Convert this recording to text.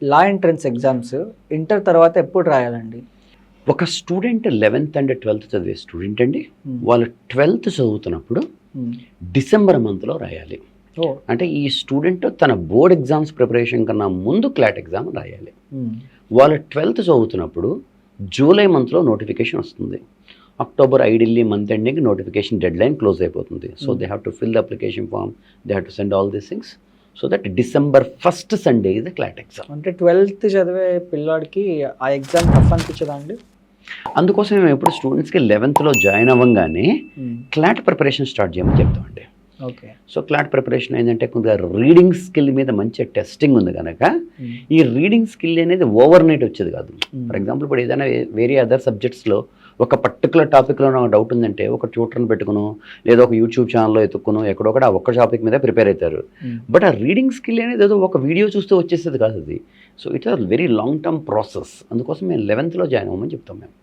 లా entrance exams inter తర్వాత ఎప్పుడు రాయాలండి? ఒక స్టూడెంట్ 11th అండ్ 12th చదివే స్టూడెంట్ అండి, వాళ్ళు 12th చదువుతున్నప్పుడు డిసెంబర్ మంత్లో రాయాలి. అంటే ఈ స్టూడెంట్ తన బోర్డ్ ఎగ్జామ్స్ ప్రిపరేషన్ కన్నా ముందు క్లాట్ ఎగ్జామ్ రాయాలి. వాళ్ళు 12th చదువుతున్నప్పుడు జూలై మంత్లో నోటిఫికేషన్ వస్తుంది. October ideally month ending notification deadline close అయిపోతుంది. So they have to fill the application form, they have to send all these things. So that December 1st Sunday ఇది CLAT exam. అంటే 12th చదివే పిల్లాడికి ఆ exam tough అనిపించదా అండి? అందుకోసం మేము ఎప్పుడు స్టూడెంట్స్కి 11th జాయిన్ అవ్వగానే క్లాట్ ప్రిపరేషన్ స్టార్ట్ చేయమని చెప్తామండి. ఓకే. సో క్లాట్ ప్రిపరేషన్ ఏంటంటే కొద్దిగా రీడింగ్ స్కిల్ మీద మంచి టెస్టింగ్ ఉంది కనుక ఈ రీడింగ్ స్కిల్ అనేది ఓవర్ నైట్ వచ్చేది కాదు. ఫర్ ఎగ్జాంపుల్ ఇప్పుడు ఏదైనా వేరే అదర్ సబ్జెక్ట్స్లో ఒక పర్టికులర్ టాపిక్లో నాకు డౌట్ ఉందంటే ఒక ట్యూటర్ని పెట్టుకును లేదా ఒక యూట్యూబ్ ఛానల్లో ఎత్తుక్కును ఎక్కడొక్కడ ఆ ఒక్క టాపిక్ మీద ప్రిపేర్ అవుతారు. బట్ ఆ రీడింగ్ స్కిల్ అనేది ఏదో ఒక వీడియో చూస్తూ వచ్చేసేది కాదు అది. So it's a very long term process. అందుకోసం మేము 11th జాయిన్ అవ్వమని చెప్తాం మేము.